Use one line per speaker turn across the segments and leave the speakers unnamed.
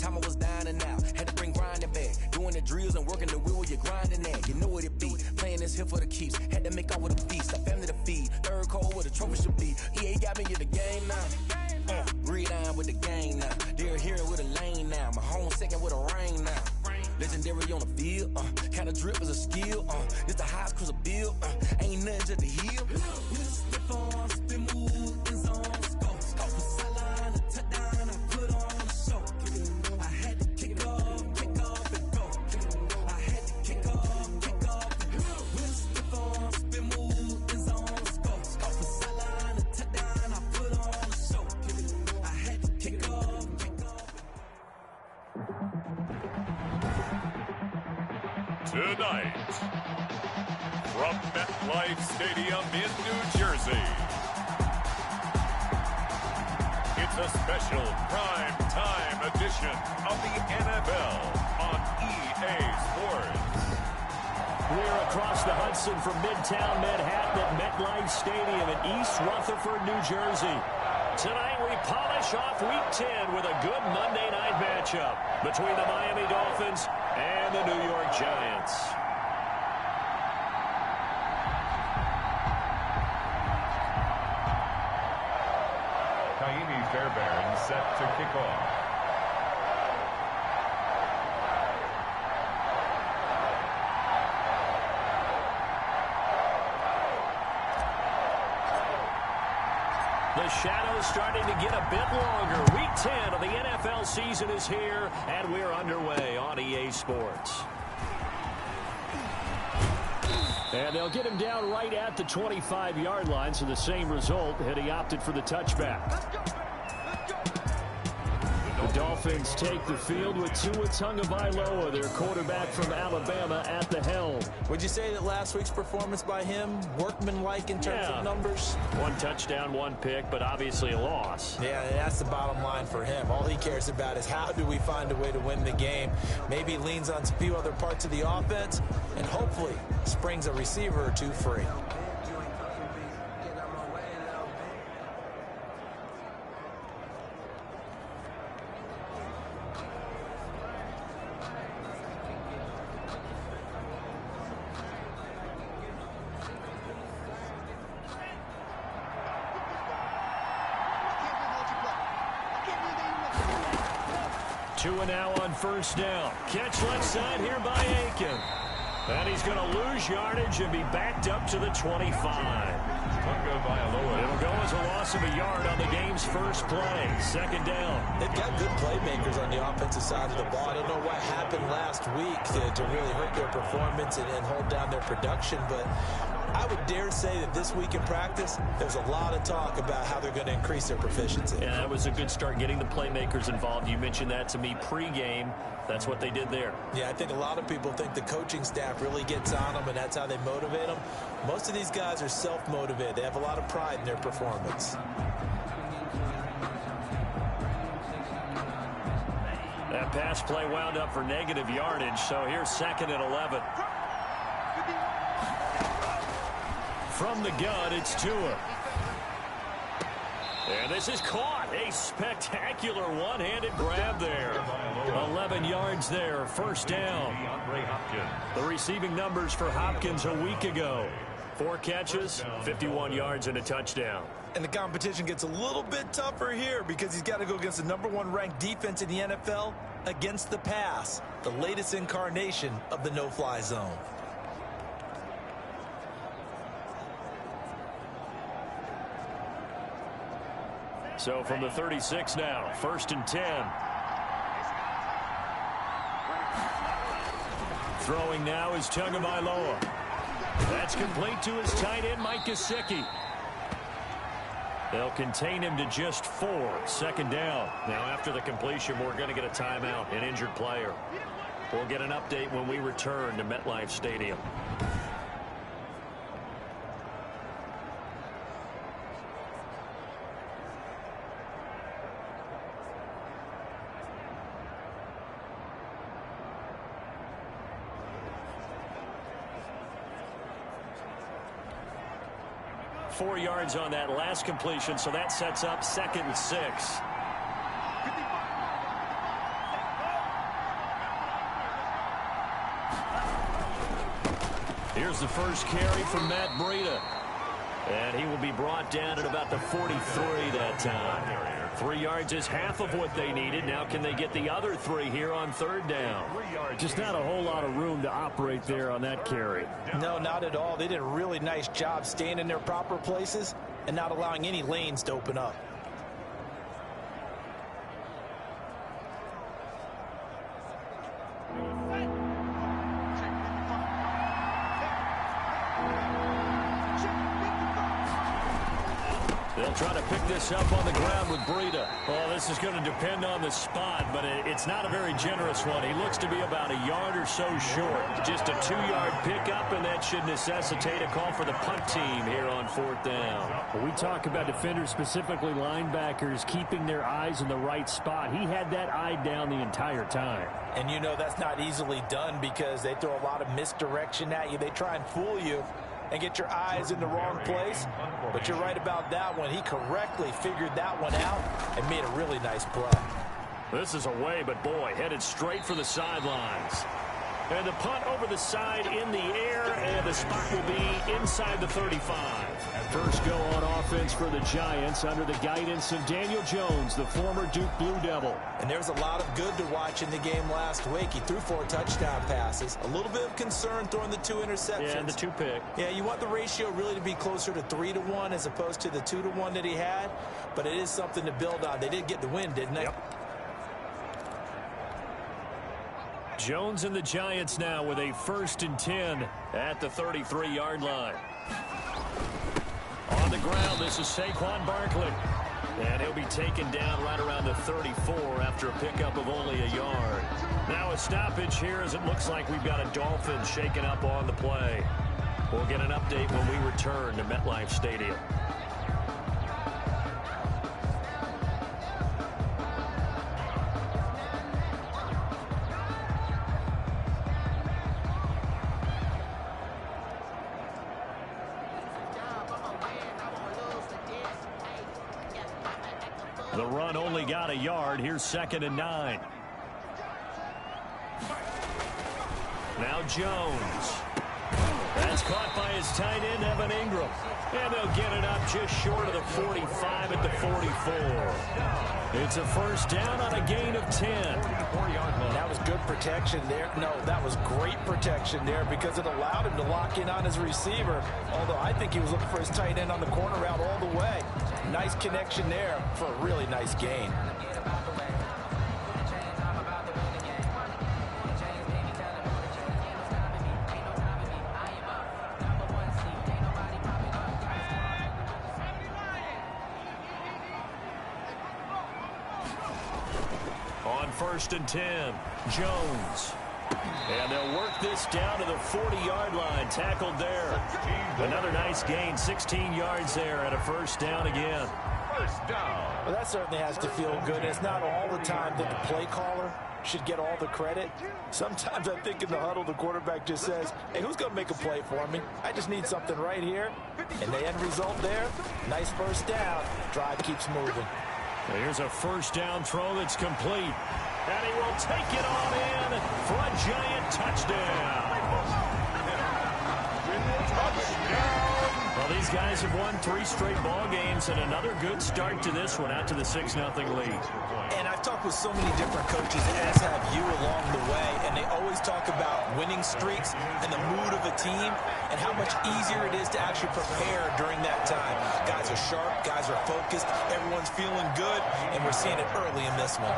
time I was dining out. Had to bring grinding back. Doing the drills and working the wheel where you're grinding at. You know what it be. Playing this here for the keeps. Had to make out with a feast. A family to feed. Third cold where the trophy should be. EA got me in the game now. Read on with the game now. They're hearing with a lane now. My home second with a rain now. Legendary on the field. Kind of drip is a skill. It's the highest cruiser bill. Ain't nothing just to heal. Stiff on, spin move, in zone, scope. Scope for sideline, a touchdown, I put on a show. I had to kick off and go. I had to kick off and go. Stiff on, spin move, in zone, scope. Scope for sideline, a touchdown, I put on a show. I had to kick off and go.
Tonight, from MetLife Stadium in New Jersey, it's a special prime time edition of the NFL on EA Sports.
We're across the Hudson from Midtown Manhattan at MetLife Stadium in East Rutherford, New Jersey. Tonight we polish off Week 10 with a good Monday night matchup between the Miami Dolphins and the New York Giants.
Taimi Fairbairn set to kick off.
The shadow's starting to get a bit longer. Week 10 of the NFL season is here, and we're underway on EA Sports. And they'll get him down right at the 25-yard line, so the same result had he opted for the touchback. The Dolphins take the field with Tua Tagovailoa, their quarterback from Alabama, at the helm.
Would you say that last week's performance by him, workmanlike in terms of numbers?
One touchdown, one pick, but obviously a loss.
Yeah, that's the bottom line for him. All he cares about is how do we find a way to win the game. Maybe leans on a few other parts of the offense, and hopefully springs a receiver or two free.
Tua now on first down. Catch left side here by Aiken. And he's going to lose yardage and be backed up to the 25. It'll go as a loss of a yard on the game's first play. Second down.
They've got good playmakers on the offensive side of the ball. I don't know what happened last week to really hurt their performance and hold down their production, but I would dare say that this week in practice, there's a lot of talk about how they're going to increase their proficiency.
Yeah, that was a good start getting the playmakers involved. You mentioned that to me pregame. That's what they did there. Yeah,
I think a lot of people think the coaching staff really gets on them, and that's how they motivate them. Most of these guys are self-motivated. They have a lot of pride in their performance.
That pass play wound up for negative yardage, so here's 2nd and 11. From the gun, it's Tua. And this is caught. A spectacular one-handed grab there. 11 yards there, first down. The receiving numbers for Hopkins a week ago. 4 catches, 51 yards, and a touchdown.
And the competition gets a little bit tougher here because he's got to go against the #1 ranked defense in the NFL against the pass, the latest incarnation of the no-fly zone.
So from the 36 now, 1st and 10. Throwing now is Tagovailoa. That's complete to his tight end, Mike Gesicki. They'll contain him to just 4. 2nd down. Now after the completion, we're going to get a timeout, an injured player. We'll get an update when we return to MetLife Stadium. Four yards on that last completion, so that sets up 2nd and 6. Here's the first carry from Matt Breida. And he will be brought down at about the 43 that time. 3 yards is half of what they needed. Now can they get the other 3 here on third down?
Just not a whole lot of room to operate there on that carry.
No, not at all. They did a really nice job staying in their proper places and not allowing any lanes to open up.
They'll try to pick this up on the ground with Breida. Well, this is going to depend on the spot, but it's not a very generous one. He looks to be about a yard or so short. Just a 2-yard pickup, and that should necessitate a call for the punt team here on fourth down.
When we talk about defenders, specifically linebackers, keeping their eyes in the right spot. He had that eye down the entire time.
And you know that's not easily done because they throw a lot of misdirection at you. They try and fool you and get your eyes in the wrong place. But you're right about that one. He correctly figured that one out and made a really nice play.
This is away, but boy, headed straight for the sidelines. And the punt over the side in the air, and the spot will be inside the 35.
First go on offense for the Giants under the guidance of Daniel Jones, the former Duke Blue Devil.
And there's a lot of good to watch in the game last week. He threw 4 touchdown passes. A little bit of concern throwing the 2 interceptions.
Yeah, and the 2 pick.
Yeah, you want the ratio really to be closer to 3-to-1 as opposed to the 2-to-1 that he had. But it is something to build on. They did get the win, didn't they?
Yep. Jones and the Giants now with a 1st and 10 at the 33-yard line. On the ground, this is Saquon Barkley. And he'll be taken down right around the 34 after a pickup of only a yard. Now a stoppage here as it looks like we've got a Dolphins shaken up on the play. We'll get an update when we return to MetLife Stadium. The run only got a yard. Here's 2nd and 9. Now Jones. That's caught by his tight end, Evan Ingram. And they'll get it up just short of the 45 at the 44. It's a 1st down on a gain of 10.
That was good protection there. No, that was great protection there because it allowed him to lock in on his receiver. Although I think he was looking for his tight end on the corner route all the way. Nice connection there for a really nice gain.
On 1st and 10, Jones. And they'll work this down to the 40-yard line. Tackled there. Another nice gain, 16 yards there, and a 1st down again.
1st down.
Well, that certainly has to feel good. It's not all the time that the play caller should get all the credit. Sometimes I think in the huddle, the quarterback just says, hey, who's going to make a play for me? I just need something right here. And the end result there, nice 1st down. Drive keeps moving.
Here's a 1st down throw that's complete. And he will take it on in for a Giant touchdown. Well, these guys have won 3 straight ball games and another good start to this one out to the 6-0 lead.
And I've talked with so many different coaches, as have you along the way, and they always talk about winning streaks and the mood of a team and how much easier it is to actually prepare during that time. Guys are sharp, guys are focused, everyone's feeling good, and we're seeing it early in this one.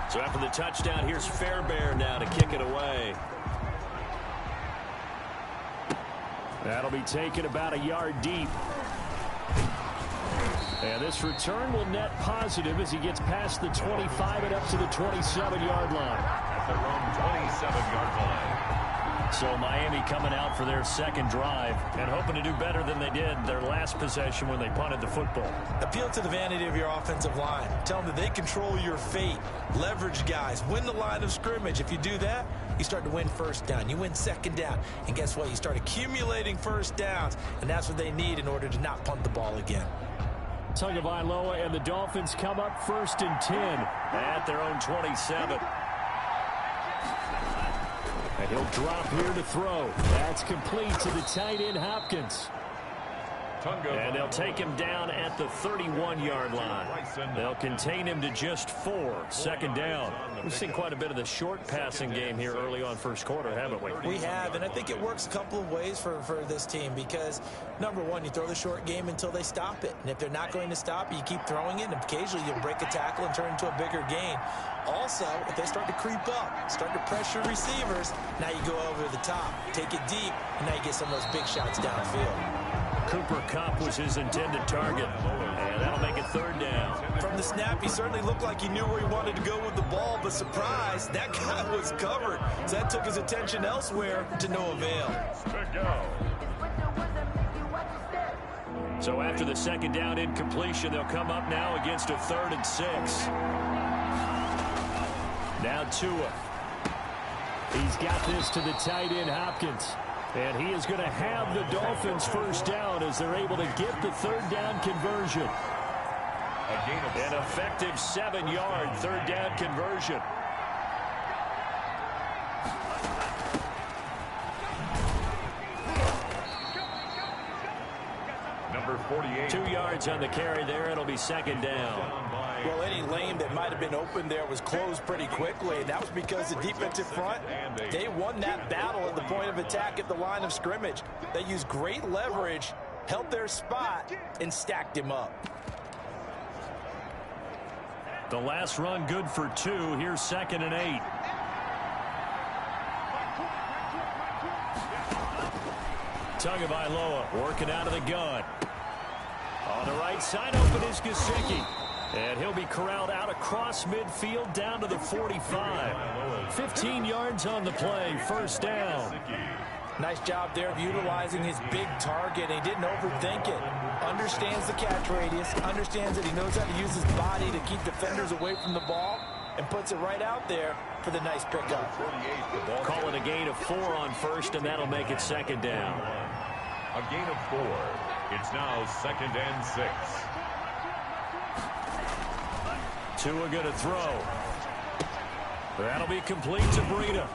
So after the touchdown, here's Fairbairn now to kick it away.
That'll be taken about a yard deep. And this return will net positive as he gets past the 25 and up to the 27-yard line.
At their own 27-yard line.
So Miami coming out for their 2nd drive and hoping to do better than they did their last possession when they punted the football.
Appeal to the vanity of your offensive line. Tell them that they control your fate. Leverage guys. Win the line of scrimmage. If you do that, you start to win 1st down. You win 2nd down. And guess what? You start accumulating 1st downs. And that's what they need in order to not punt the ball again.
Tagovailoa and the Dolphins come up 1st and 10
at their own 27.
And he'll drop here to throw. That's complete to the tight end, Hopkins. And they'll take him down at the 31-yard line. They'll contain him to just 4, second down. We've seen quite a bit of the short passing game here early on first quarter, haven't we?
We have, and I think it works a couple of ways for this team because, number one, you throw the short game until they stop it. And if they're not going to stop it, you keep throwing it, and occasionally you'll break a tackle and turn into a bigger gain. Also, if they start to creep up, start to pressure receivers, now you go over the top, take it deep, and now you get some of those big shots downfield.
Cooper Kupp was his intended target, and that'll make it third down.
From the snap, he certainly looked like he knew where he wanted to go with the ball, but surprise, that guy was covered. So that took his attention elsewhere to no avail.
So after the second down incompletion, they'll come up now against a 3rd and 6. Now Tua. He's got this to the tight end, Hopkins. And he is going to have the Dolphins first down as they're able to get the third down conversion. An effective 7-yard third down conversion.
Number 48.
2 yards on the carry there. It'll be second down.
Well, any lane that might have been open there was closed pretty quickly, and that was because the defensive front, they won that battle at the point of attack at the line of scrimmage. They used great leverage, held their spot, and stacked him up.
The last run good for 2. Here's 2nd and 8. Tagovailoa working out of the gun. On the right side, open is Gesicki. And he'll be corralled out across midfield down to the 45. 15 yards on the play, first down.
Nice job there of utilizing his big target. He didn't overthink it. Understands the catch radius, understands that he knows how to use his body to keep defenders away from the ball, and puts it right out there for the nice pickup.
Call it a gain of 4 on first, and that'll make it second down.
A gain of 4. It's now 2nd and 6.
Tua going to throw. That'll be complete to Breida.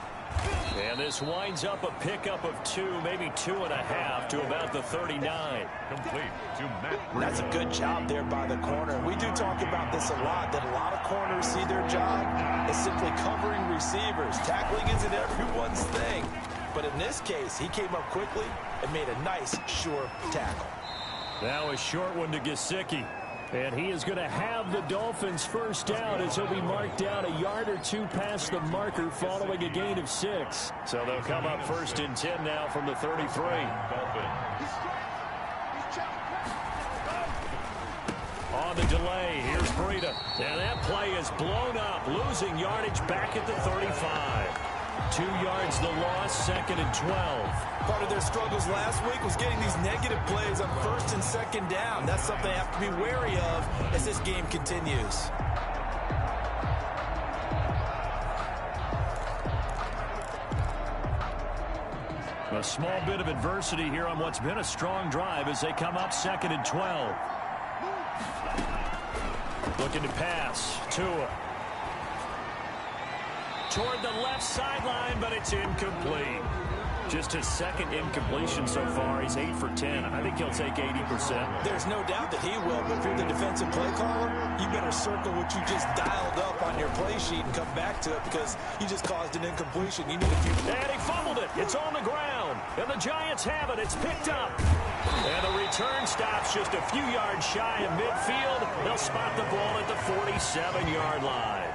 And this winds up a pickup of 2, maybe 2.5 to about the 39.
Complete to Matt Breida.
That's a good job there by the corner. We do talk about this a lot, that a lot of corners see their job as simply covering receivers. Tackling isn't everyone's thing. But in this case, he came up quickly and made a nice, sure tackle.
Now a short one to Gesicki. And he is going to have the Dolphins first down as he'll be marked down a yard or 2 past the marker following a gain of 6. So they'll come up 1st and 10 now from the 33. On the delay, here's Breida. And that play is blown up, losing yardage back at the 35. 2 yards the loss, 2nd and 12.
Part of their struggles last week was getting these negative plays on 1st and 2nd down. That's something they have to be wary of as this game continues.
A small bit of adversity here on what's been a strong drive as they come up 2nd and 12. Looking to pass. Tua. Toward the left sideline, but it's incomplete. Just his 2nd incompletion so far. He's 8 for 10. I think he'll take 80%.
There's no doubt that he will, but if you're the defensive play caller, you better circle what you just dialed up on your play sheet and come back to it because you just caused an incompletion. You need a few.
And he fumbled it. It's on the ground. And the Giants have it. It's picked up. And the return stops just a few yards shy of midfield. They'll spot the ball at the 47-yard line.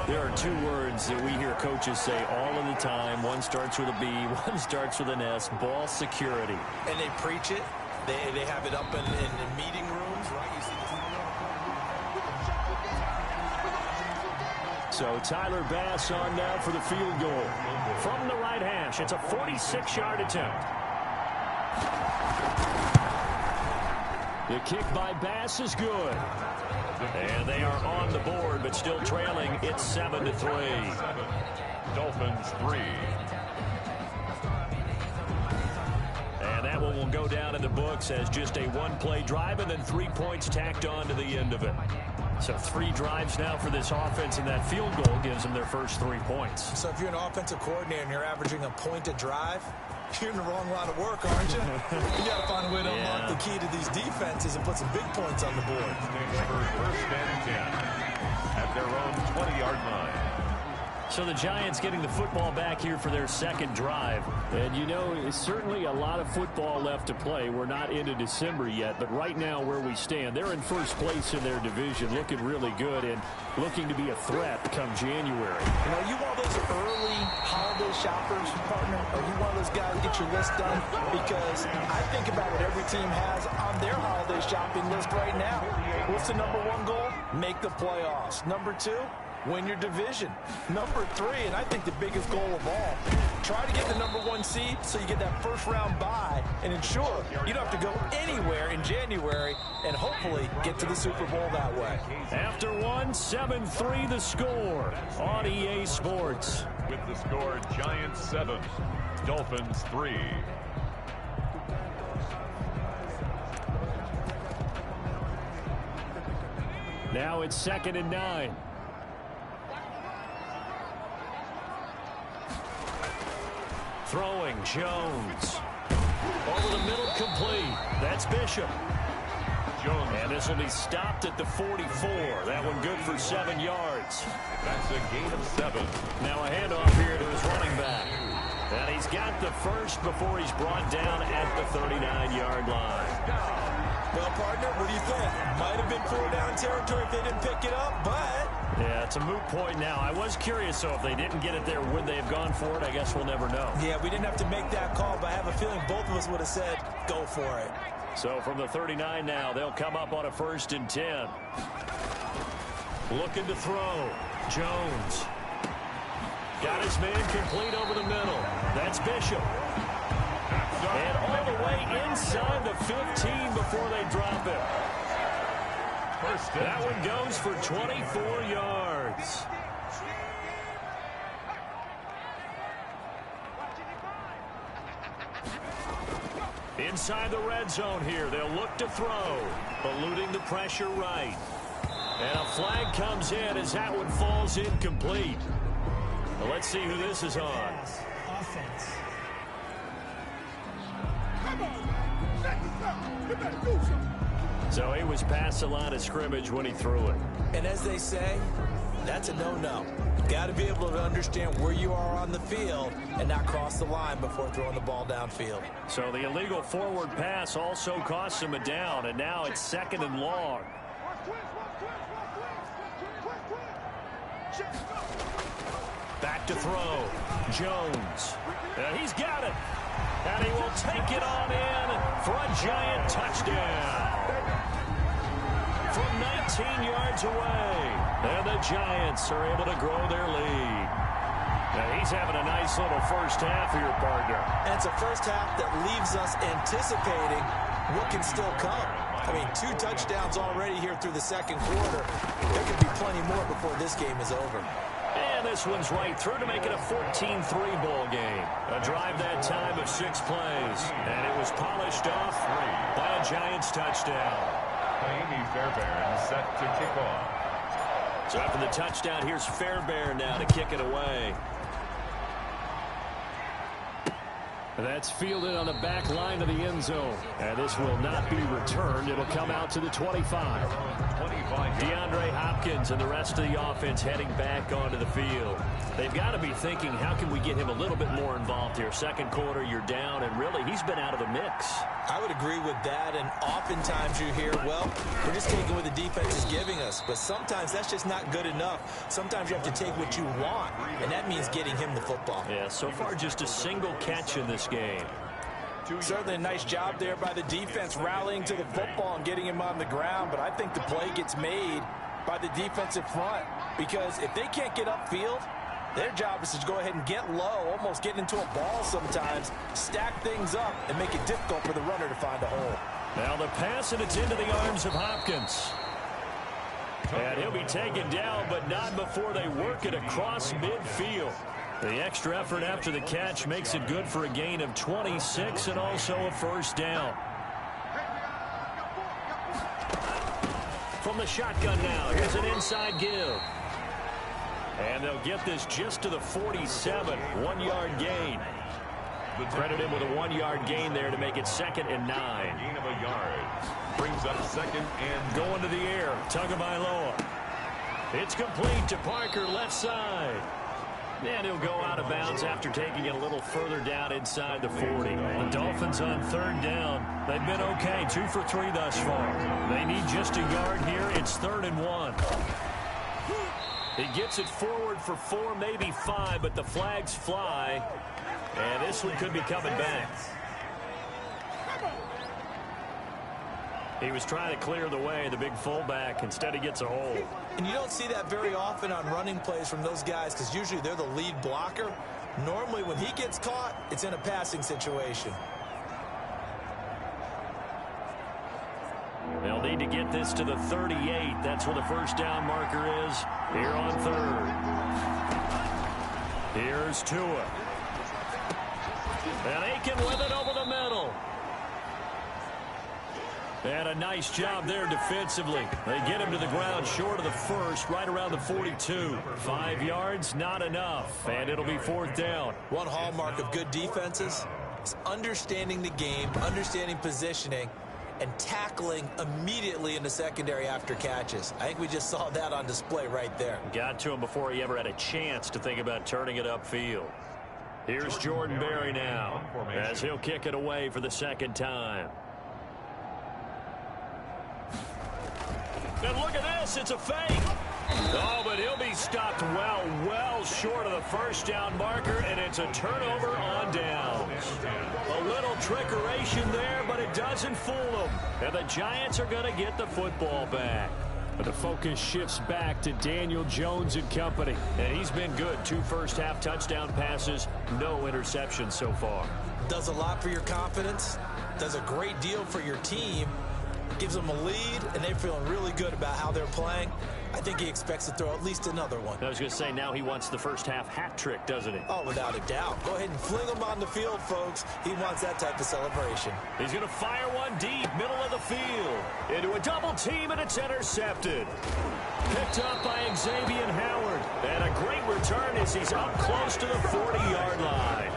There are 2 words that we hear coaches say all of the time. One starts with a B, one starts with an S, ball security.
And they preach it. They have it up in meeting rooms, right? You see
So Tyler Bass on now for the field goal. From the right hash, it's a 46-yard attempt. The kick by Bass is good. And they are on the board, but still trailing. It's 7-3.
Dolphins 3.
And that one will go down in the books as just a 1-play drive and then 3 points tacked on to the end of it.
So 3 drives now for this offense, and that field goal gives them their first 3 points.
So if you're an offensive coordinator and you're averaging a point a drive, you're in the wrong line of work, aren't you? You got to find a way to unlock the key to these defenses and put some big points on the board.
First and 10 at their own 20-yard line.
So the Giants getting the football back here for their second drive.
And, you know, it's certainly a lot of football left to play. We're not into December yet, but right now where we stand, they're in first place in their division, looking really good and looking to be a threat come January.
You know, you one of those early holiday shoppers, partner? Are you one of those guys get your list done? Because I think about what every team has on their holiday shopping list right now. What's the number 1 goal? Make the playoffs. Number 2? Win your division. Number 3, and I think the biggest goal of all, try to get the number 1 seed so you get that first round bye and ensure you don't have to go anywhere in January and hopefully get to the Super Bowl that way.
After 1, 7-3 the score on EA Sports.
With the score, Giants 7, Dolphins 3.
Now it's 2nd and 9. Throwing, Jones. Over the middle, complete. That's Bishop.
Jones.
And this will be stopped at the 44. That one good for 7 yards.
That's a gain of 7.
Now a handoff here to his running back. And he's got the first before he's brought down at the 39-yard line.
Well, partner, what do you think? Might have been 4-down territory if they didn't pick it up, but...
Yeah, it's a moot point now. I was curious, so if they didn't get it there, would they have gone for it? I guess we'll never know.
Yeah, we didn't have to make that call, but I have a feeling both of us would have said, go for it.
So from the 39 now, they'll come up on a 1st and 10. Looking to throw. Jones. Got his man complete over the middle. That's Bishop. And all the way inside the 15 before they drop it. That one goes for 24 yards. Inside the red zone here. They'll look to throw. Eluding the pressure right. And a flag comes in as that one falls incomplete. Well, let's see who this is on.
Offense.
So he was past the line of scrimmage when he threw it.
And as they say, that's a no-no. Got to be able to understand where you are on the field and not cross the line before throwing the ball downfield.
So the illegal forward pass also cost him a down, and now it's 2nd and long. Back to throw. Jones. And he's got it. And he will take it on in for a Giant touchdown. From 19 yards away. And the Giants are able to grow their lead. Now he's having a nice little first half here, partner.
And it's a first half that leaves us anticipating what can still come. I mean, 2 touchdowns already here through the second quarter. There could be plenty more before this game is over.
And this one's right through to make it a 14-3 ball game. A drive that time of 6 plays. And it was polished off by a Giants touchdown.
Amy Fairbairn set to kick off.
So after the touchdown, here's Fairbairn now to kick it away.
That's fielded on the back line of the end zone. And this will not be returned. It'll come out to the 25.
DeAndre Hopkins and the rest of the offense heading back onto the field. They've got to be thinking, how can we get him a little bit more involved here? Second quarter, you're down, and really, he's been out of the mix.
I would agree with that, and oftentimes you hear, well, we're just taking what the defense is giving us. But sometimes that's just not good enough. Sometimes you have to take what you want, and that means getting him the football.
Yeah, so far just a single catch in this game.
Certainly a nice job there by the defense rallying to the football and getting him on the ground, but I think the play gets made by the defensive front because if they can't get upfield, their job is to go ahead and get low, almost get into a ball sometimes, stack things up, and make it difficult for the runner to find a hole.
Now the pass, and it's into the arms of Hopkins. And he'll be taken down, but not before they work it across midfield. The extra effort after the catch makes it good for a gain of 26 and also a first down. From
From the shotgun now, here's an inside give. And they'll get this just to the 47, 1-yard gain. Credit him with a 1-yard gain there to make it 2nd and 9.
Gain of a yard. Brings up 2nd and
going to the air. Tagovailoa. It's complete to Parker, left side. And he'll go out of bounds after taking it a little further down inside the 40. The Dolphins on 3rd down. They've been okay, 2 for 3 thus far. They need just a yard here. It's 3rd and 1. He gets it forward for 4, maybe 5, but the flags fly. And this one could be coming back. He was trying to clear the way, the big fullback. Instead, he gets a hold.
And you don't see that very often on running plays from those guys because usually they're the lead blocker. Normally, when he gets caught, it's in a passing situation.
They'll need to get this to the 38. That's where the first down marker is here on 3rd. Here's Tua. And Aiken with it over the middle. And a nice job there defensively. They get him to the ground short of the first, right around the 42. 5 yards, not enough. And it'll be 4th down.
One hallmark of good defenses is understanding the game, understanding positioning, and tackling immediately in the secondary after catches. I think we just saw that on display right there.
Got to him before he ever had a chance to think about turning it upfield. Here's Jordan Berry now as he'll kick it away for the 2nd time. And look at this, it's a fake. Oh, but he'll be stopped well short of the first down marker, and it's a turnover on downs. A little trickeration there, but it doesn't fool them. And the Giants are going to get the football back. But the focus shifts back to Daniel Jones and company. And he's been good. 2 first-half touchdown passes, no interceptions so far.
Does a lot for your confidence, does a great deal for your team, gives them a lead, and they're feeling really good about how they're playing. I think he expects to throw at least another one.
I was going to say, now he wants the first-half hat trick, doesn't he?
Oh, without a doubt. Go ahead and fling him on the field, folks. He wants that type of celebration.
He's going to fire one deep, middle of the field. Into a double team, and it's intercepted. Picked up by Xavier Howard. And a great return as he's up close to the 40-yard line.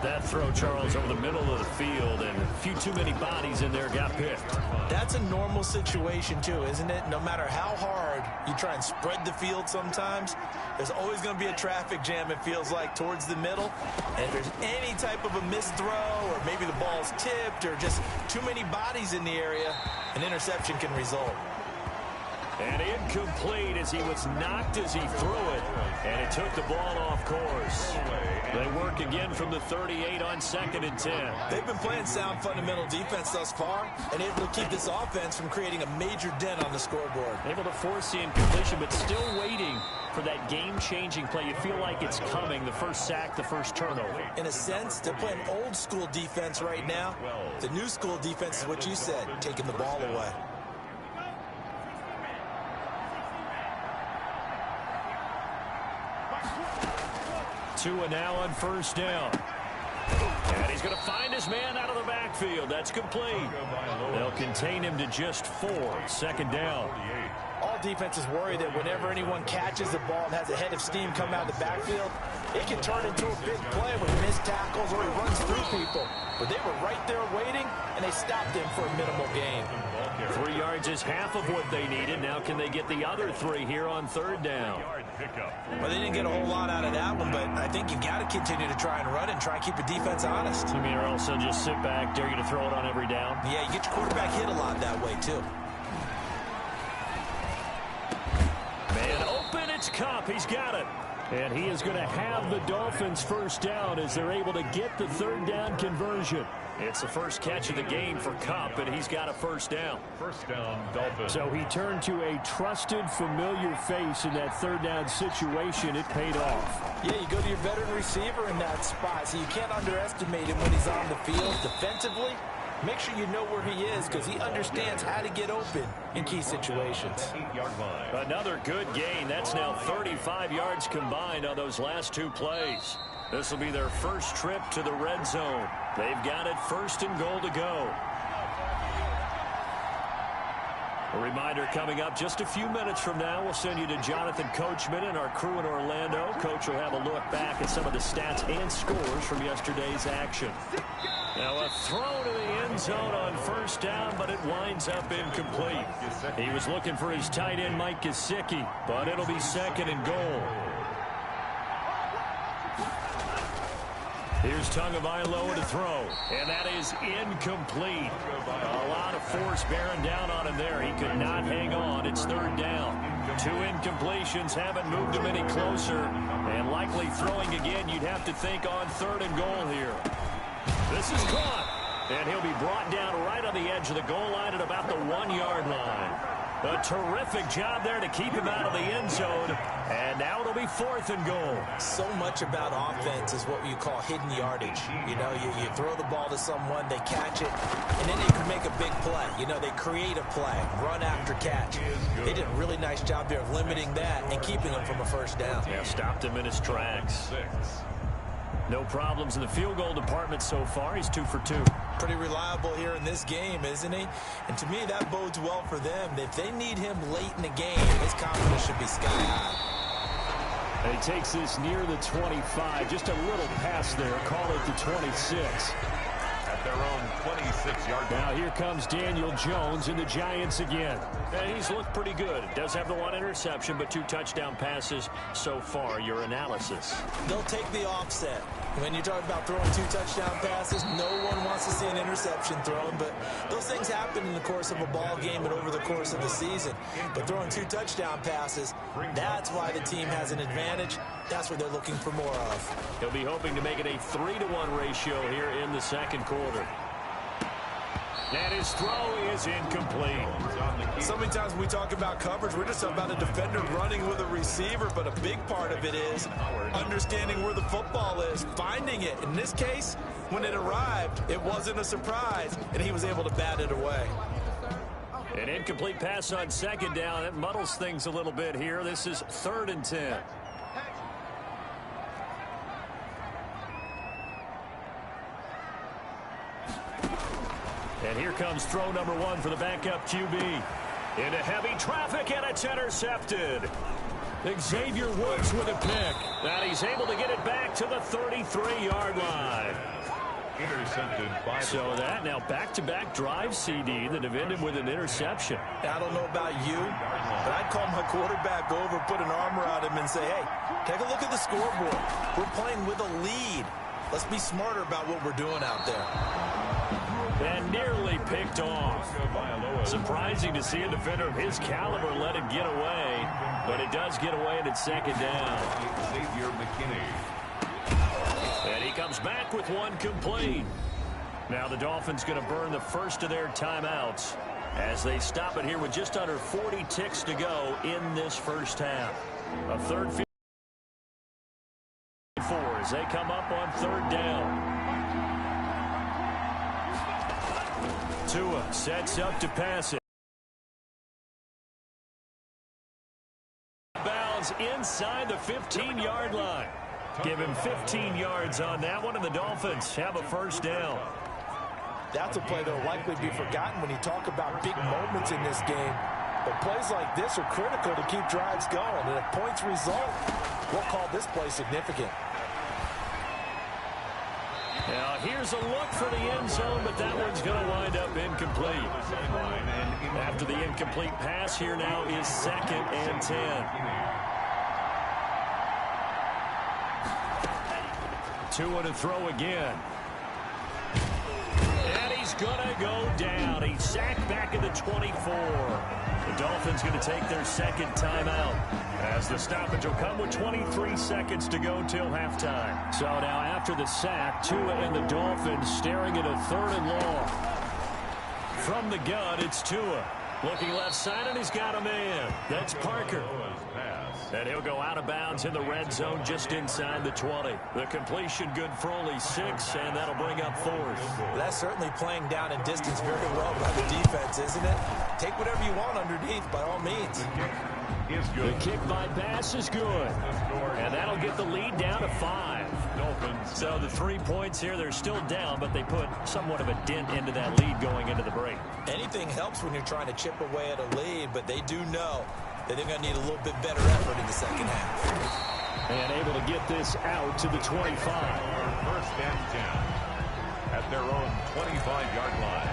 That throw, Charles, over the middle of the field, and a few too many bodies in there got picked.
That's a normal situation, too, isn't it? No matter how hard you try and spread the field sometimes, there's always going to be a traffic jam, it feels like, towards the middle. And if there's any type of a missed throw, or maybe the ball's tipped, or just too many bodies in the area, an interception can result.
And incomplete as he was knocked as he threw it. And it took the ball off course. They work again from the 38 on 2nd and 10.
They've been playing sound fundamental defense thus far and able to keep this offense from creating a major dent on the scoreboard.
Able to force the incompletion, but still waiting for that game-changing play. You feel like it's coming, the first sack, the first turnover.
In a sense, they're playing old-school defense right now. The new-school defense is what you said, taking the ball away.
Tua now on first down. And he's going to find his man out of the backfield. That's complete. They'll contain him to just 4. 2nd down.
All defenses worry that whenever anyone catches the ball and has a head of steam come out of the backfield, it can turn into a big play when he missed tackles or he runs through people. But they were right there waiting, and they stopped him for a minimal gain.
3 yards is half of what they needed. Now can they get the other 3 here on 3rd down?
Well, they didn't get a whole lot out of that one, but I think you've got to continue to try and run and try and keep the defense honest.
I mean, or else they'll just sit back, dare you to throw it on every down.
Yeah, you get your quarterback hit a lot that way, too.
Man open, it's Cup. He's got it. And he is going to have the Dolphins first down as they're able to get the 3rd down conversion. It's the first catch of the game for Cup, and he's got a first down.
First down, Dolphins.
So he turned to a trusted, familiar face in that 3rd down situation. It paid off.
Yeah, you go to your veteran receiver in that spot, so you can't underestimate him when he's on the field defensively. Make sure you know where he is because he understands how to get open in key situations.
8-yard line.
Another good gain. That's now 35 yards combined on those last 2 plays. This will be their first trip to the red zone. They've got it 1st and goal to go.
A reminder coming up just a few minutes from now, we'll send you to Jonathan Coachman and our crew in Orlando. Coach will have a look back at some of the stats and scores from yesterday's action. Now a throw to the end zone on first down, but it winds up incomplete. He was looking for his tight end, Mike Gesicki, but it'll be second and goal. Here's Tagovailoa to throw, and that is incomplete. A lot of force bearing down on him there. He could not hang on. It's third down. 2 incompletions haven't moved him any closer, and likely throwing again, you'd have to think on third and goal here. This is caught, and he'll be brought down right on the edge of the goal line at about the 1-yard line. A terrific job there to keep him out of the end zone, and now it'll be fourth and goal.
So much about offense is what you call hidden yardage. You know, you throw the ball to someone, they catch it, and then they can make a big play. You know, they create a play, run after catch. They did a really nice job there of limiting that and keeping him from a first down.
Yeah, stopped him in his tracks. No problems in the field goal department so far. He's 2 for 2.
Pretty reliable here in this game, isn't he? And to me, that bodes well for them. If they need him late in the game, his confidence should be sky high.
And he takes this near the 25. Just a little pass there. Call it the 26.
At their own 26-yard line.
Now here comes Daniel Jones and the Giants again. And he's looked pretty good. Does have the 1 interception, but 2 touchdown passes so far. Your analysis.
They'll take the offset. When you talk about throwing 2 touchdown passes, no one wants to see an interception thrown, but those things happen in the course of a ball game and over the course of the season. But throwing 2 touchdown passes, that's why the team has an advantage. That's what they're looking for more of.
He'll be hoping to make it a 3-to-1 ratio here in the second quarter. And his throw is incomplete.
So many times when we talk about coverage, we're just talking about a defender running with a receiver, but a big part of it is understanding where the football is, finding it. In this case, when it arrived, it wasn't a surprise, and he was able to bat it away.
An incomplete pass on second down. It muddles things a little bit here. This is 3rd and 10. And here comes throw number 1 for the backup QB. Into heavy traffic, and it's intercepted. Xavier Woods with a pick. And he's able to get it back to the 33-yard line.
Intercepted by
So that now back-to-back drive CD that have ended with an interception.
I don't know about you, but I'd call my quarterback over, put an arm around him, and say, hey, take a look at the scoreboard. We're playing with a lead. Let's be smarter about what we're doing out there.
And nearly picked off. Surprising to see a defender of his caliber let it get away, but it does get away and it's second down.
Xavier McKinney.
And he comes back with 1 complete. Now the Dolphins going to burn the first of their timeouts as they stop it here with just under 40 ticks to go in this first half. A third 4 as they come up on 3rd down. Tua sets up to pass it. Bounds inside the 15-yard line. Give him 15 yards on that one, and the Dolphins have a first down.
That's a play that will likely be forgotten when you talk about big moments in this game. But plays like this are critical to keep drives going. And if points result, we'll call this play significant.
Now, here's a look for the end zone, but that one's going to wind up incomplete. After the incomplete pass, here now is 2nd and 10. Tua to throw again. And he's going to go down. He's sacked back at the 24. The Dolphins going to take their 2nd timeout as the stoppage will come with 23 seconds to go till halftime. So now after the sack, Tua and the Dolphins staring at a 3rd and long. From the gun, it's Tua. Looking left side, and he's got a man. That's Parker. And he'll go out of bounds in the red zone just inside the 20. The completion good for only 6, and that'll bring up 4th.
That's certainly playing down in distance very well by the defense, isn't it? Take whatever you want underneath by all means.
is
The
good.
kick by pass is good. And that'll get the lead down to 5.
Dolphins.
So the 3 points here, they're still down, but they put somewhat of a dent into that lead going into the break.
Anything helps when you're trying to chip away at a lead, but they do know that they're going to need a little bit better effort in the second half.
And able to get this out to the 25.
First and 10 at their own 25-yard line.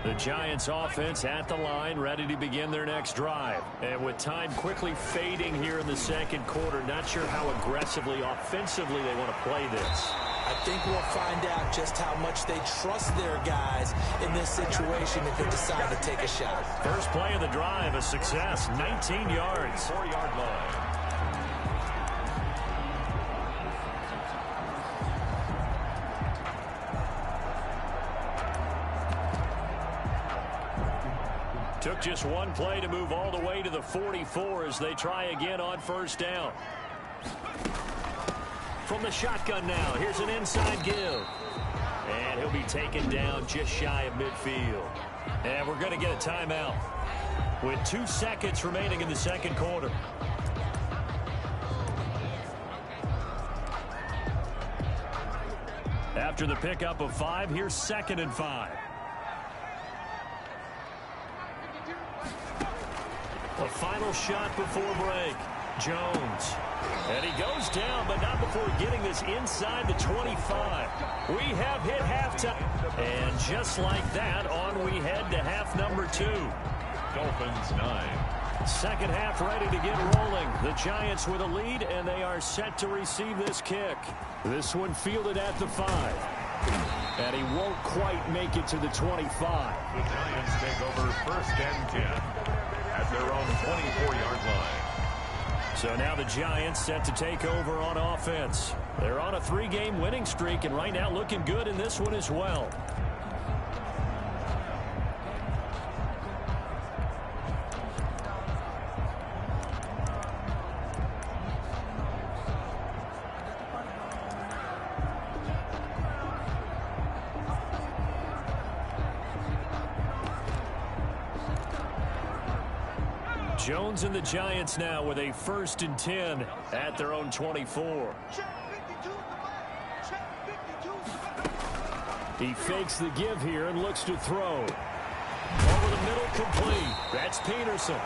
The Giants offense at the line, ready to begin their next drive. And with time quickly fading here in the second quarter, not sure how aggressively, offensively they want to play this.
I think we'll find out just how much they trust their guys in this situation if they decide to take a shot.
First play of the drive, a success, 19 yards.
4-yard line.
Took just one play to move all the way to the 44 as they try again on first down. From the shotgun now, here's an inside give. And he'll be taken down just shy of midfield. And we're going to get a timeout with 2 seconds remaining in the second quarter. After the pickup of 5, here's 2nd and 5. A final shot before break. Jones. And he goes down, but not before getting this inside the 25. We have hit halftime. And just like that, on we head to half number 2.
Dolphins 9.
Second half ready to get rolling. The Giants with a lead, and they are set to receive this kick. This one fielded at the 5. And he won't quite make it to the 25.
The Giants take over first and 10 at their own 24-yard line.
So now the Giants set to take over on offense. They're on a 3-game winning streak, and right now looking good in this one as well. Jones and the Giants now with a 1st and 10 at their own 24. He fakes the give here and looks to throw. Over the middle, complete. That's Peterson.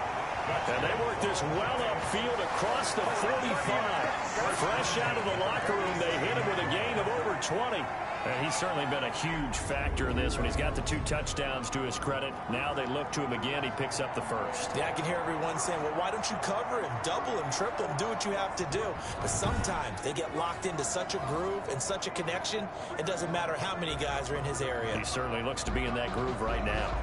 And they work this well upfield across the 45. Fresh out of the locker room, they hit him with a gain of over 20. And he's certainly been a huge factor in this one. He's got the 2 touchdowns to his credit. Now they look to him again. He picks up the 1st.
Yeah, I can hear everyone saying, well, why don't you cover him, double him, triple him, do what you have to do. But sometimes they get locked into such a groove and such a connection, it doesn't matter how many guys are in his area.
He certainly looks to be in that groove right now.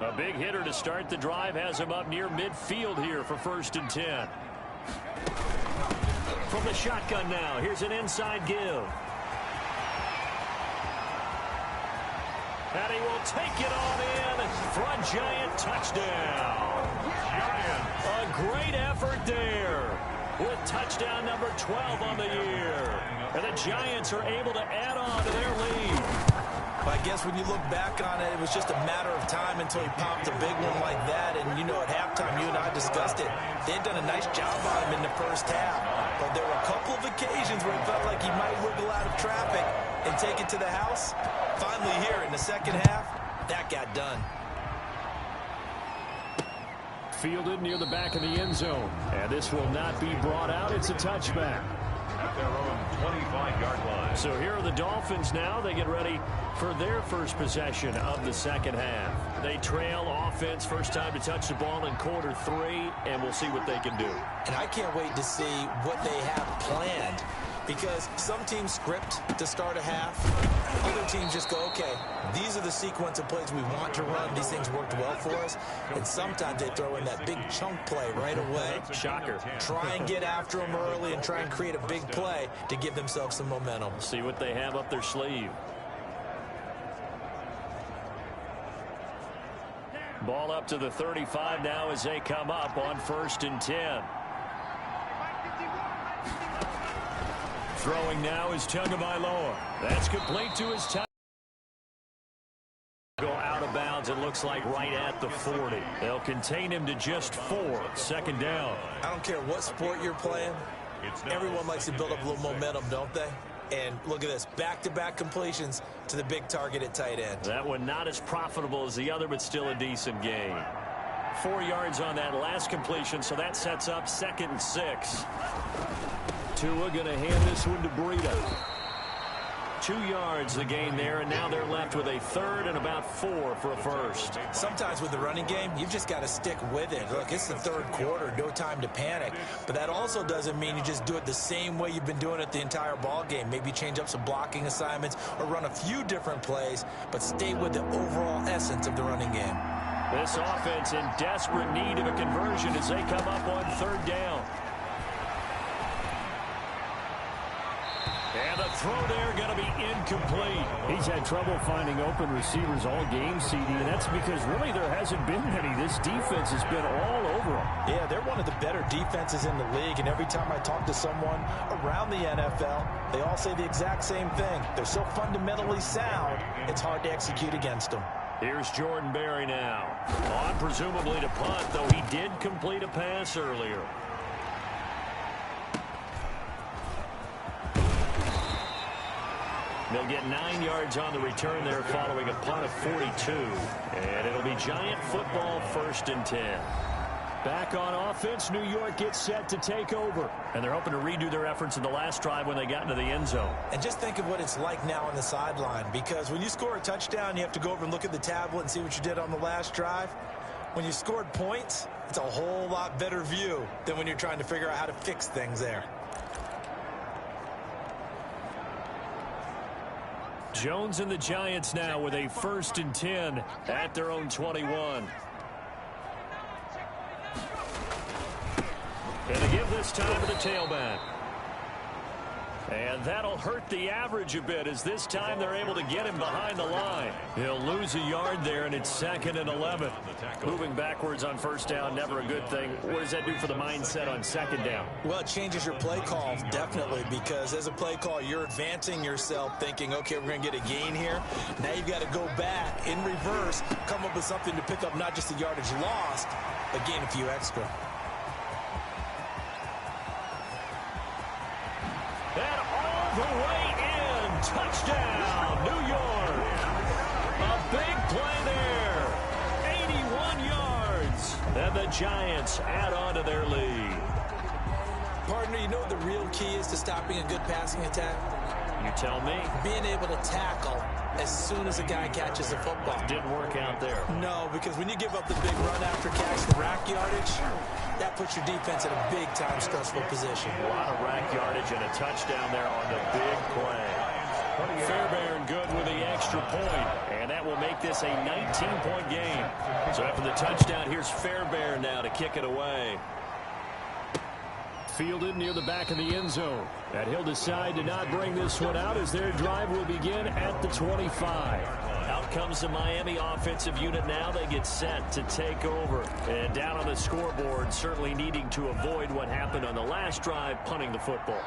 A big hitter to start the drive has him up near midfield here for 1st and 10. From the shotgun now, here's an inside give. And he will take it on in for a Giant touchdown. A great effort there with touchdown number 12 on the year. And the Giants are able to add on to their lead.
I guess when you look back on it, it was just a matter of time until he popped a big one like that. And, you know, at halftime, you and I discussed it. They had done a nice job on him in the first half. But there were a couple of occasions where it felt like he might wiggle out of traffic and take it to the house. Finally here in the second half, that got done.
Fielded near the back of the end zone. And this will not be brought out. It's a touchback.
At their own 25-yard line.
So here are the Dolphins now. They get ready for their first possession of the second half. They trail offense, first time to touch the ball in quarter 3, and we'll see what they can do.
And I can't wait to see what they have planned, because some teams script to start a half. Other teams just go, okay, these are the sequence of plays we want to run. These things worked well for us. And sometimes they throw in that big chunk play right away.
Shocker.
Try and get after them early and try and create a big play to give themselves some momentum.
See what they have up their sleeve. Ball up to the 35 now as they come up on 1st and 10. Throwing now is Tagovailoa. That's complete to his tight. Go out of bounds, it looks like right at the 40. They'll contain him to just 4. Second down.
I don't care what sport you're playing. Everyone likes to build up a little momentum, don't they? And look at this, back-to-back completions to the big target at tight end.
That one not as profitable as the other, but still a decent gain. 4 yards on that last completion, so that sets up 2nd and 6. Tua going to hand this one to Breida. 2 yards the gain there, and now they're left with a 3rd and about 4 for a first.
Sometimes with the running game, you've just got to stick with it. Look, it's the 3rd quarter, no time to panic. But that also doesn't mean you just do it the same way you've been doing it the entire ball game. Maybe change up some blocking assignments or run a few different plays, but stay with the overall essence of the running game.
This offense in desperate need of a conversion as they come up on 3rd down. And the throw there going to be incomplete.
He's had trouble finding open receivers all game, CD, and that's because really there hasn't been many. This defense has been all over them.
Yeah, they're one of the better defenses in the league, and every time I talk to someone around the NFL, they all say the exact same thing. They're so fundamentally sound, it's hard to execute against them.
Here's Jordan Berry now. On presumably to punt, though he did complete a pass earlier. They'll get 9 yards on the return there following a punt of 42. And it'll be Giant football 1st and 10. Back on offense, New York gets set to take over. And they're hoping to redo their efforts in the last drive when they got into the end zone.
And just think of what it's like now on the sideline. Because when you score a touchdown, you have to go over and look at the tablet and see what you did on the last drive. When you scored points, it's a whole lot better view than when you're trying to figure out how to fix things there.
Jones and the Giants now with a 1st and 10 at their own 21. And to give this time to the tailback. And that'll hurt the average a bit as this time they're able to get him behind the line. He'll lose a yard there, and it's 2nd and 11. Moving backwards on 1st down, never a good thing. What does that do for the mindset on 2nd down?
Well, it changes your play call, definitely, because as a play call, you're advancing yourself thinking, okay, we're going to get a gain here. Now you've got to go back in reverse, come up with something to pick up not just the yardage lost, but gain a few extra.
And all the way in. Touchdown, New York. A big play there. 81 yards. And the Giants add on to their lead.
Partner, you know what the real key is to stopping a good passing attack?
You tell me.
Being able to tackle as soon as a guy catches the football.
Didn't work out there.
No, because when you give up the big run after catch and rack yardage, that puts your defense in a big-time stressful position.
A lot of rack yardage and a touchdown there on the big play. Fairbairn good with the extra point, and that will make this a 19-point game. So after the touchdown, here's Fairbairn now to kick it away. Fielded near the back of the end zone. And he'll decide to not bring this one out as their drive will begin at the 25. Out comes the Miami offensive unit now. They get set to take over. And down on the scoreboard, certainly needing to avoid what happened on the last drive, punting the football.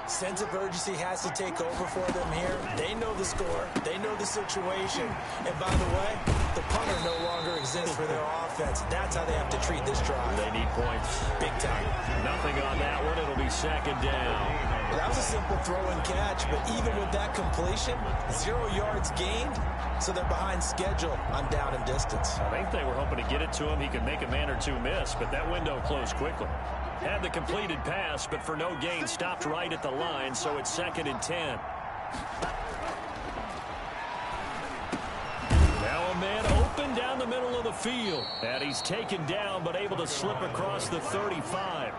Sense of urgency has to take over for them here. They know the score. They know the situation. And by the way, the punter no longer exists for their offense. That's how they have to treat this drive.
They need points.
Big time.
Nothing on that one. It'll be 2nd down.
Well, that was a simple throw and catch, but even with that completion, 0 yards gained, so they're behind schedule on down and distance.
I think they were hoping to get it to him. He could make a man or two miss, but that window closed quickly. Had the completed pass, but for no gain, stopped right at the line, so it's 2nd and 10. Now a man open down the middle of the field. And he's taken down, but able to slip across the 35.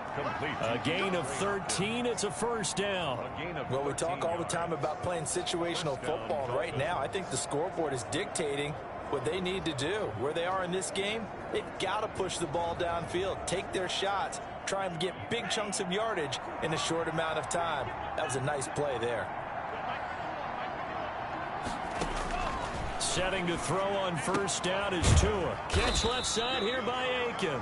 A gain of 13. It's a 1st down.
Well, we talk all the time about playing situational football, and right now I think the scoreboard is dictating what they need to do. Where they are in this game, they've got to push the ball downfield, take their shots, try and get big chunks of yardage in a short amount of time. That was a nice play there.
Setting to throw on 1st down is Tua. Catch left side here by Aiken.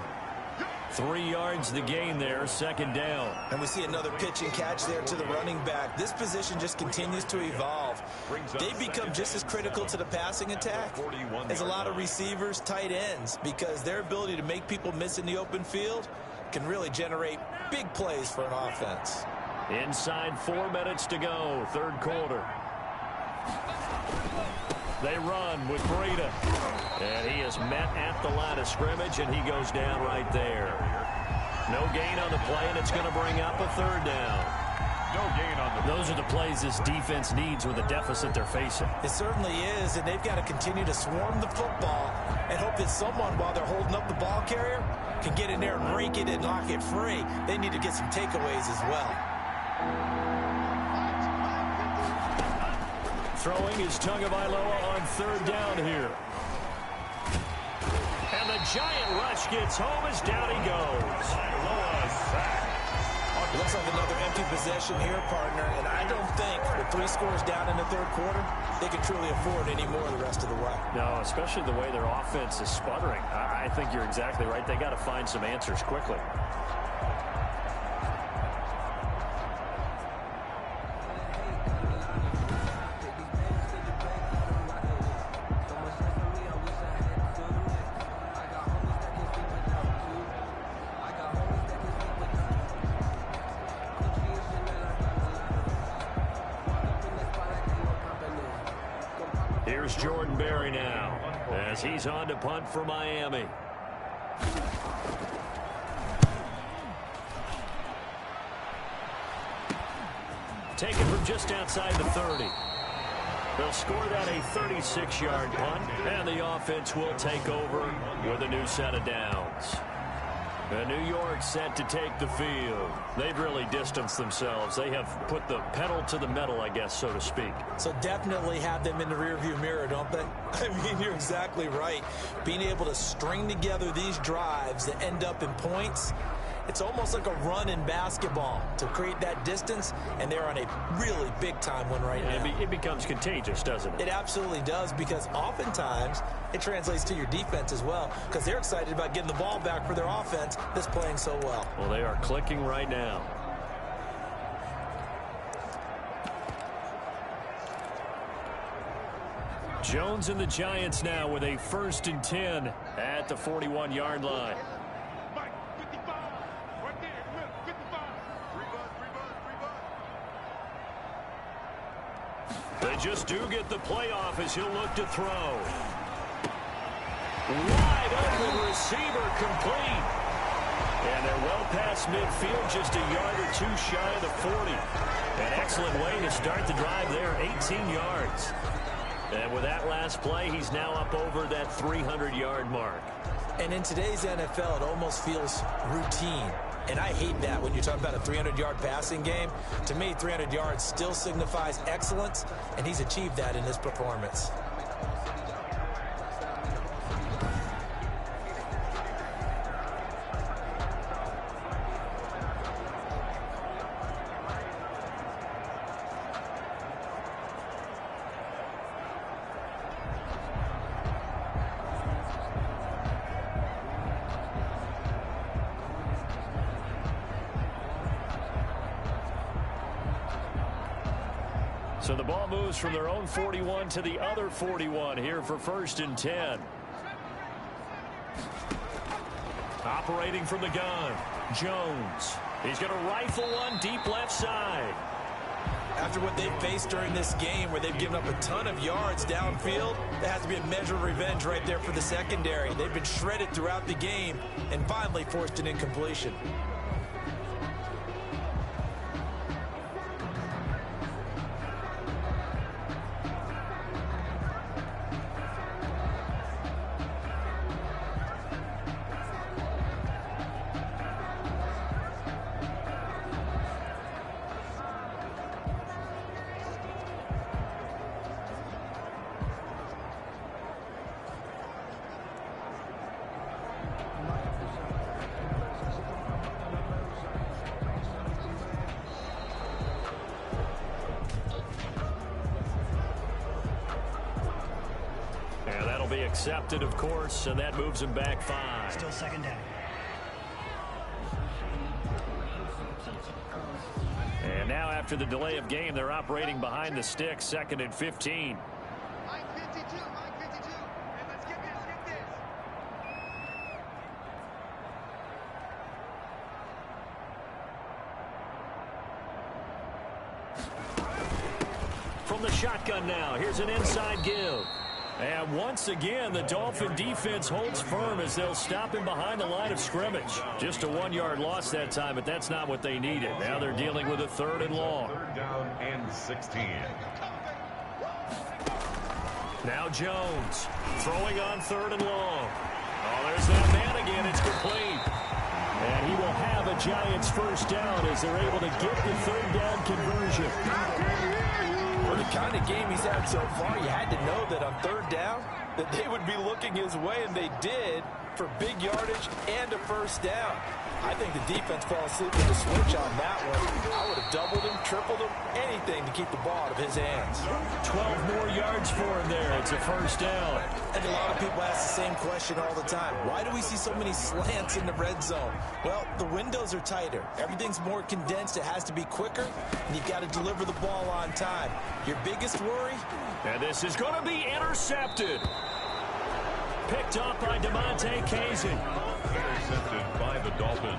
3 yards the gain there, second down.
And we see another pitch and catch there to the running back. This position just continues to evolve. They become just as critical to the passing attack as a lot of receivers, tight ends, because their ability to make people miss in the open field can really generate big plays for an offense.
Inside 4 minutes to go, third quarter. They run with Breida. And he is met at the line of scrimmage, and he goes down right there. No gain on the play, and it's going to bring up a third down.
No gain on the play.
Those are the plays this defense needs with the deficit they're facing.
It certainly is, and they've got to continue to swarm the football and hope that someone, while they're holding up the ball carrier, can get in there and rake it and knock it free. They need to get some takeaways as well.
Throwing is Tagovailoa on third down here. And the giant rush gets home as down he goes.
It looks like another empty possession here, partner, and I don't think with 3 scores down in the third quarter, they can truly afford any more the rest of the way.
No, especially the way their offense is sputtering. I think you're exactly right. They got to find some answers quickly. Here's Jordan Berry now as he's on to punt for Miami. Taken from just outside the 30. They'll score that a 36-yard punt, and the offense will take over with a new set of downs. And New York set to take the field. They've really distanced themselves. They have put the pedal to the metal, I guess, so to speak.
So definitely have them in the rearview mirror, don't they? I mean, you're exactly right. Being able to string together these drives that end up in points, it's almost like a run in basketball to create that distance, and they're on a really big-time one right now.
It becomes contagious, doesn't it?
It absolutely does, because oftentimes it translates to your defense as well, because they're excited about getting the ball back for their offense that's playing so well.
Well, they are clicking right now. Jones and the Giants now with a 1st and 10 at the 41-yard line. They just do get the playoff as he'll look to throw. Wide open receiver complete. And they're well past midfield, just a yard or two shy of the 40. An excellent way to start the drive there, 18 yards. And with that last play, he's now up over that 300-yard mark.
And in today's NFL, it almost feels routine. And I hate that when you talk about a 300-yard passing game. To me, 300 yards still signifies excellence, and he's achieved that in this performance.
So the ball moves from their own 41 to the other 41 here for 1st and 10. Operating from the gun, Jones. He's going to rifle one deep left side.
After what they've faced during this game, where they've given up a ton of yards downfield, there has to be a measure of revenge right there for the secondary. They've been shredded throughout the game and finally forced an incompletion.
Be accepted, of course, and that moves him back 5.
Still second down.
after the delay of game. They're operating behind the sticks, 2nd and 15.
Mike 52, Mike 52. Hey, let's get this,
From the shotgun now, here's an inside give. And once again, the Dolphin defense holds firm as they'll stop him behind the line of scrimmage. Just a 1-yard loss that time, but that's not what they needed. Now they're dealing with a 3rd and long.
3rd down and 16.
Now Jones throwing on 3rd and long. Oh, there's that man again. It's complete. And he will have a Giants 1st down as they're able to get the 3rd down conversion.
For the kind of game he's had so far, you had to know that on 3rd down that they would be looking his way, and they did, for big yardage and a 1st down. I think the defense fell asleep with the switch on that one. I would have doubled him, tripled him, anything to keep the ball out of his hands.
12 more yards for him there. It's a 1st down.
And a lot of people ask the same question all the time. Why do we see so many slants in the red zone? Well, the windows are tighter. Everything's more condensed. It has to be quicker, and you've got to deliver the ball on time. Your biggest worry?
And this is going to be intercepted. Picked up by DeMonte Casey.
Intercepted by the Dolphins.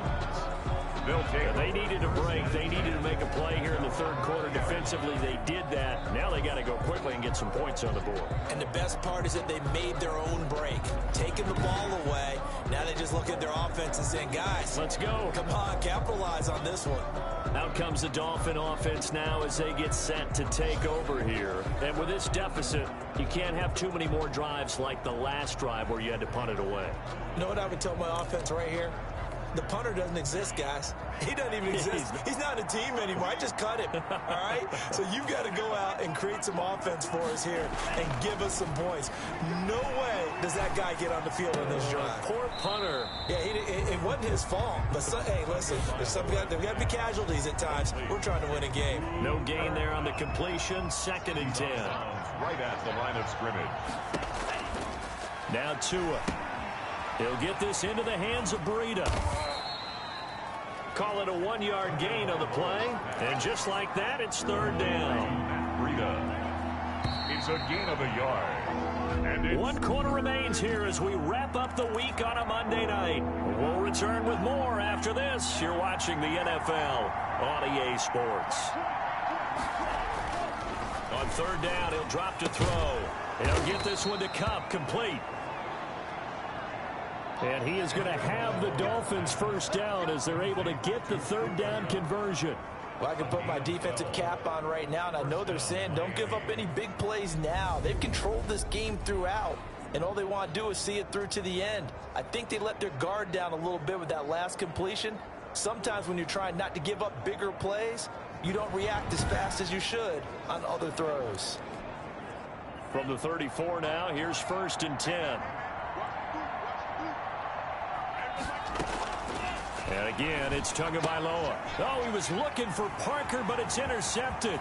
They'll take.
They needed a break. They needed to make a play here in the 3rd quarter. Defensively, they did that. Now they got to go quickly and get some points on the board.
And the best part is that they made their own break. Taking the ball away. Now they just look at their offense and saying, guys,
let's go.
Come on, capitalize on this one.
Out comes the Dolphin offense now as they get set to take over here. And with this deficit, you can't have too many more drives like the last drive where you had to punt it away.
You know what I would tell my offense right here? The punter doesn't exist, guys. He doesn't even exist. He's not a team anymore. I just cut him, all right? So you've got to go out and create some offense for us here and give us some points. No way does that guy get on the field on this drive.
Poor punter.
Yeah, it wasn't his fault. But, hey, listen, there's got to be casualties at times. We're trying to win a game.
No gain there on the completion. 2nd and 10.
Right at the line of scrimmage.
Now Tua. He'll get this into the hands of Breida. Call it a 1-yard gain on the play. And just like that, it's 3rd down.
Breida. It's a gain of a yard. And it's
1 quarter remains here as we wrap up the week on a Monday night. We'll return with more after this. You're watching the NFL on EA Sports. On 3rd down, he'll drop to throw. He'll get this one to Kupp, complete. And he is going to have the Dolphins 1st down as they're able to get the 3rd down conversion.
Well, I can put my defensive cap on right now, and I know they're saying don't give up any big plays now. They've controlled this game throughout, and all they want to do is see it through to the end. I think they let their guard down a little bit with that last completion. Sometimes when you're trying not to give up bigger plays, you don't react as fast as you should on other throws.
From the 34 now, here's 1st and 10. And again, it's Tagovailoa. Oh, he was looking for Parker, but it's intercepted.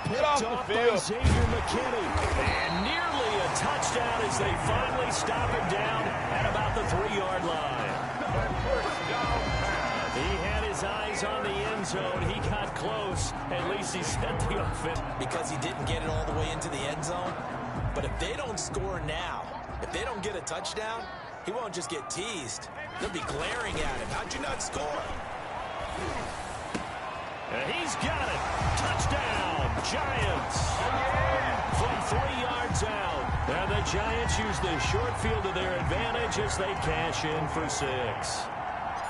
Picked off by Xavier McKinney. And nearly a touchdown as they finally stop him down at about the 3-yard line. He had his eyes on the end zone. He got close. At least he set the offense.
Because he didn't get it all the way into the end zone. But if they don't score now, if they don't get a touchdown, he won't just get teased. They'll be glaring at him. How'd you not score?
And he's got it. Touchdown, Giants. From 3 yards out. And the Giants use the short field to their advantage as they cash in for 6.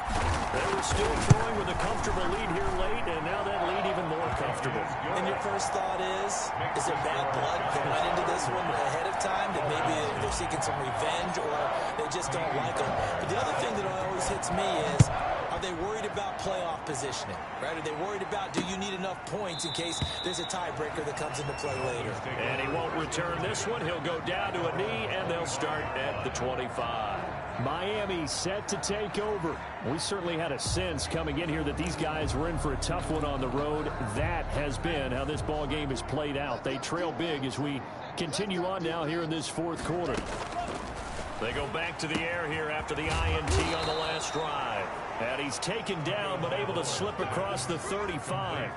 They were still throwing with a comfortable lead here late, and now that lead even more comfortable.
And your first thought is there bad blood that went into this one ahead of time, that maybe they're seeking some revenge or they just don't like them? But the other thing that always hits me is, are they worried about playoff positioning, right? Are they worried about, do you need enough points in case there's a tiebreaker that comes into play later?
And he won't return this one. He'll go down to a knee, and they'll start at the 25. Miami set to take over. We certainly had a sense coming in here that these guys were in for a tough one on the road. That has been how this ball game is played out. They trail big as we continue on now here in this 4th quarter. They go back to the air here after the INT on the last drive. And he's taken down, but able to slip across the 35.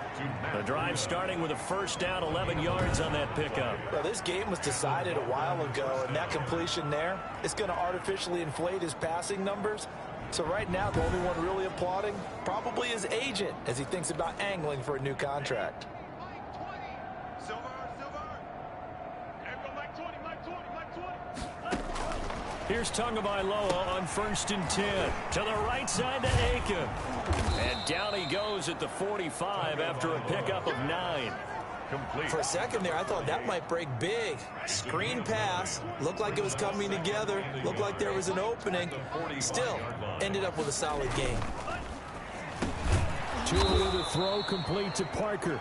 The drive starting with a first down, 11 yards on that pickup.
Well, this game was decided a while ago, and that completion there is going to artificially inflate his passing numbers. So right now, the only one really applauding probably his agent as he thinks about angling for a new contract.
Here's Tagovailoa on 1st and 10. To the right side to Aiken. And down he goes at the 45 after a pickup of 9.
Complete.
For a second there, I thought that might break big. Screen pass. Looked like it was coming together. Looked like there was an opening. Still, ended up with a solid game.
Tua to throw, complete to Parker.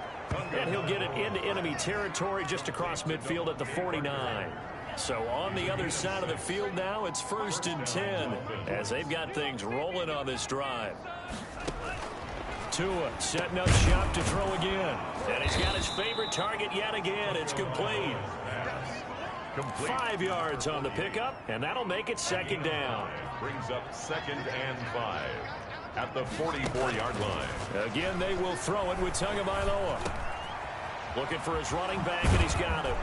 And he'll get it into enemy territory just across midfield at the 49. So on the other side of the field now, it's 1st and 10 as they've got things rolling on this drive. Tua setting up shop to throw again. And he's got his favorite target yet again. It's complete. 5 yards on the pickup, and that'll make it 2nd down.
Brings up 2nd and 5 at the 44-yard line.
Again, they will throw it with Tagovailoa. Looking for his running back, and he's got it.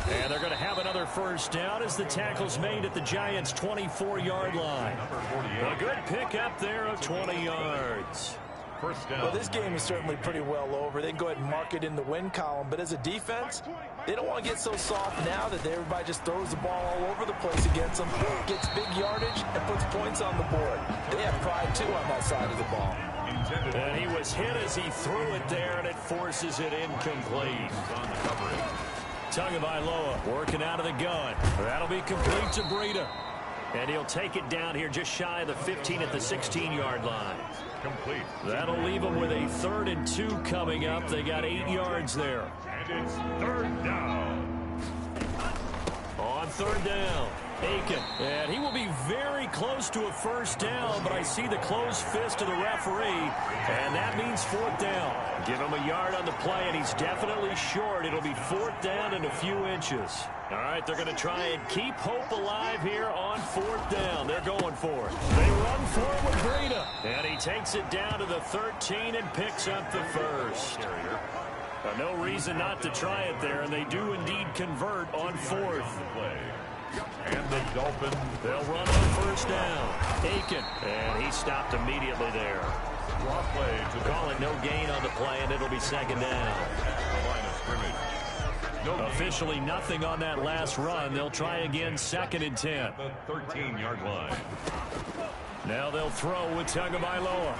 And they're going to have another first down as the tackle's made at the Giants' 24-yard line. A good pickup there of 20 yards.
First down.
Well, this game is certainly pretty well over. They can go ahead and mark it in the win column. But as a defense, they don't want to get so soft now that everybody just throws the ball all over the place against them, gets big yardage, and puts points on the board. They have pride, too, on that side of the ball.
And he was hit as he threw it there, and it forces it incomplete. Tagovailoa working out of the gun. That'll be complete to Breida. And he'll take it down here just shy of the 15 at the 16-yard line.
Complete.
That'll leave them with a 3rd and 2 coming up. They got 8 yards there.
And it's 3rd down.
On 3rd down, Aiken. And he will be very close to a first down, but I see the closed fist of the referee, and that means 4th down. Give him a yard on the play, and he's definitely short. It'll be 4th down and a few inches. All right, they're going to try and keep hope alive here on 4th down. They're going for it. They run for it with Breida. And he takes it down to the 13 and picks up the first. No reason not to try it there, and they do indeed convert on 4th.
And the Dolphins,
they'll run on 1st down. Aiken, and he stopped immediately there.
play to
call it no gain on the play, and it'll be 2nd down.
The line of scrimmage.
Officially nothing on that last run. They'll try again, 2nd and 10.
The 13-yard line.
Now they'll throw with Tagovailoa.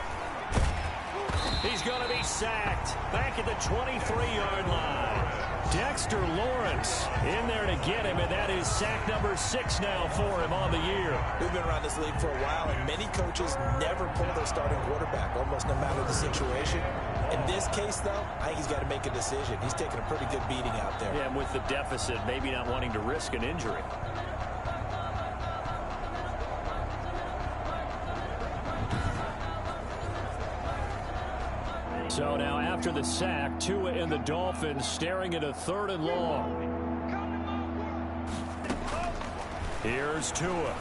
He's going to be sacked back at the 23-yard line. Dexter Lawrence in there to get him, and that is sack number 6 now for him on the year.
We've been around this league for a while, and many coaches never pull their starting quarterback, almost no matter the situation. In this case, though, I think he's got to make a decision. He's taking a pretty good beating out there.
Yeah, and with the deficit, maybe not wanting to risk an injury. So now after the sack, Tua and the Dolphins staring at a 3rd and long. Here's Tua.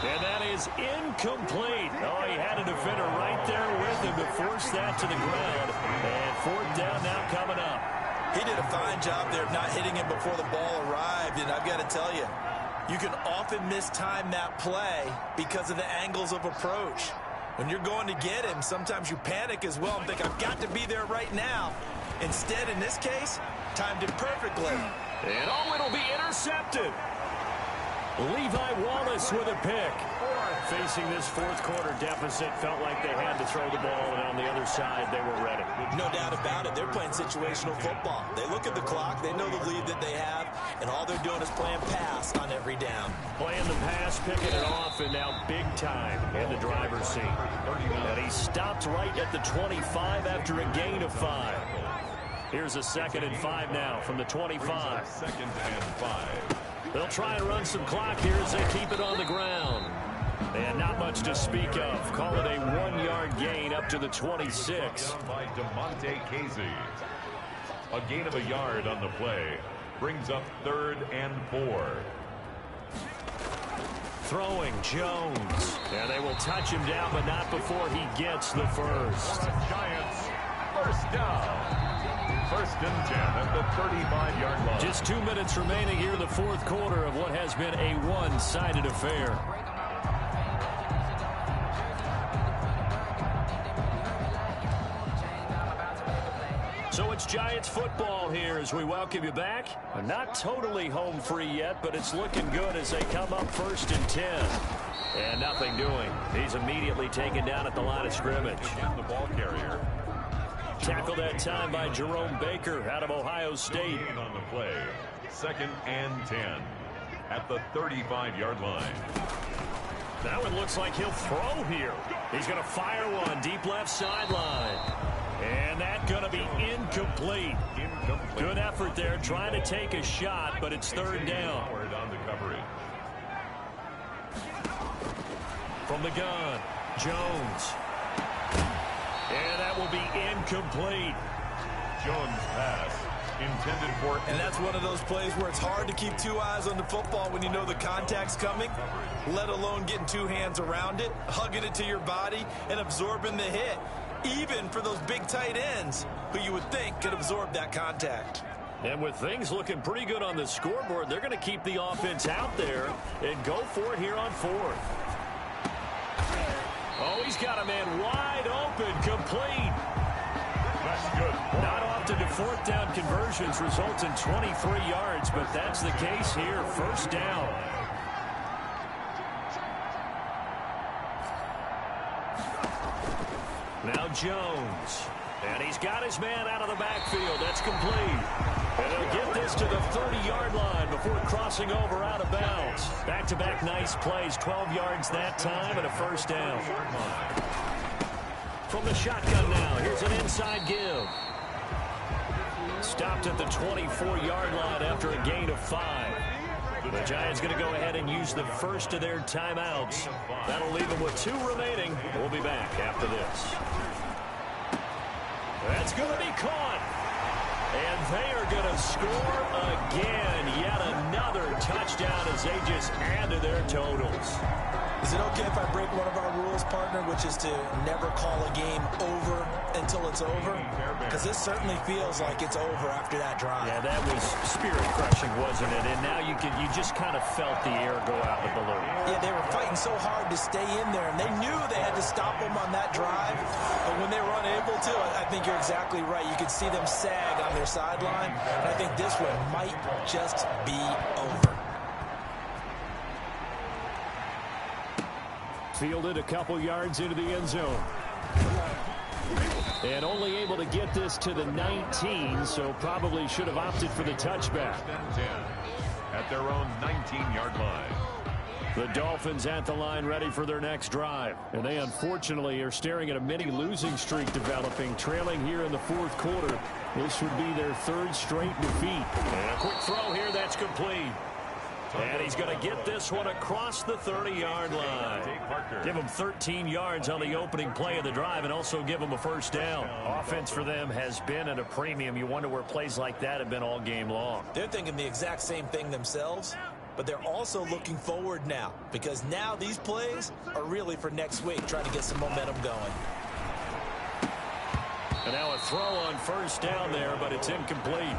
And that is incomplete. Oh, he had a defender right there with him to force that to the ground. And 4th down now coming up.
He did a fine job there of not hitting him before the ball arrived. And I've got to tell you, you can often mistime that play because of the angles of approach. When you're going to get him, sometimes you panic as well and think, I've got to be there right now. Instead, in this case, timed it perfectly.
And oh, it'll be intercepted. Levi Wallace with a pick. Facing this 4th quarter deficit, felt like they had to throw the ball, and on the other side, they were ready.
No doubt about it. They're playing situational football. They look at the clock, they know the lead that they have, and all they're doing is playing pass on every down.
Playing the pass, picking it off, and now big time in the driver's seat. And he stopped right at the 25 after a gain of 5. Here's a 2nd and 5 now from the 25.
2nd and 5.
They'll try and run some clock here as they keep it on the ground. And not much to speak of. Call it a 1-yard gain up to the 26.
By DeMonte Casey. A gain of a yard on the play brings up 3rd and 4.
throwing, Jones. And they will touch him down, but not before he gets the first.
Giants, first down. First and 10 at the 35-yard line.
Just 2 minutes remaining here in the fourth quarter of what has been a one-sided affair. So it's Giants football here as we welcome you back. Not totally home free yet, but it's looking good as they come up first and 10. And nothing doing. He's immediately taken down at the line of scrimmage.
Again, the ball carrier.
Tackled that time by Jerome Baker out of Ohio State.
On the play, second and 10 at the 35-yard line.
Now it looks like he'll throw here. He's going to fire one deep left sideline. And that's going to be incomplete. Good effort there trying to take a shot, but it's third down.
On the coverage.
From the gun, Jones. And that will be incomplete.
Jones pass intended for.
And that's one of those plays where it's hard to keep two eyes on the football when you know the contact's coming, let alone getting two hands around it, hugging it to your body, and absorbing the hit. Even for those big tight ends who you would think could absorb that contact.
And with things looking pretty good on the scoreboard, they're going to keep the offense out there and go for it here on fourth. Oh, he's got a man wide open, complete.
That's good.
Not often do fourth down conversions result in 23 yards, but that's the case here. First down. Now Jones. And he's got his man out of the backfield. That's complete. And he'll get this to the 30-yard line before crossing over out of bounds. Back-to-back nice plays. 12 yards that time and a first down. From the shotgun now. Here's an inside give. Stopped at the 24-yard line after a gain of 5. The Giants going to go ahead and use the first of their timeouts. That'll leave them with 2 remaining. We'll be back after this. That's going to be caught. And they are going to score again. Yet another touchdown as they just add to their totals.
Is it okay if I break one of our rules, partner, which is to never call a game over until it's over? Because this certainly feels like it's over after that drive.
Yeah, that was spirit-crushing, wasn't it? And now you just kind of felt the air go out the balloon.
Yeah, they were fighting so hard to stay in there, and they knew they had to stop them on that drive. But when they were unable to, I think you're exactly right. You could see them sag on their sideline. And I think this one might just be over.
Fielded a couple yards into the end zone. And only able to get this to the 19, so probably should have opted for the touchback.
10 at their own 19-yard line.
The Dolphins at the line ready for their next drive. And they unfortunately are staring at a mini losing streak developing, trailing here in the fourth quarter. This would be their 3rd straight defeat. And a quick throw here, that's complete. And he's going to get this one across the 30-yard line. Give him 13 yards on the opening play of the drive and also give him a first down. Offense for them has been at a premium. You wonder where plays like that have been all game long.
They're thinking the exact same thing themselves, but they're also looking forward now because now these plays are really for next week, trying to get some momentum going.
And now a throw on first down there, but it's incomplete.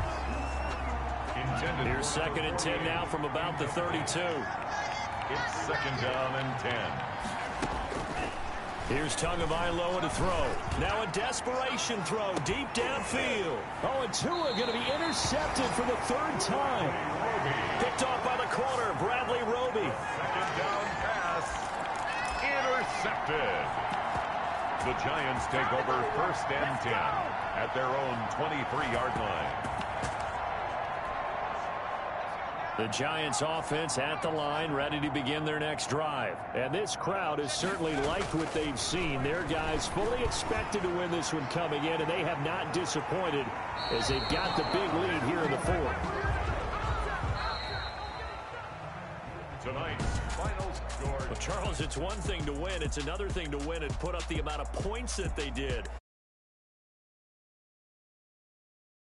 Here's 2nd and 10 now from about the 32.
It's 2nd down and 10.
Here's Tagovailoa to throw. Now a desperation throw deep downfield. Oh, and Tua going to be intercepted for the 3rd time. Picked off by the corner, Bradley Roby.
2nd down pass. Intercepted. The Giants take over 1st and 10 at their own 23-yard line.
The Giants offense at the line, ready to begin their next drive. And this crowd has certainly liked what they've seen. Their guys fully expected to win this one coming in, and they have not disappointed as they've got the big lead here in the 4th.
Tonight's final score.
Well, Charles, it's one thing to win. It's another thing to win and put up the amount of points that they did.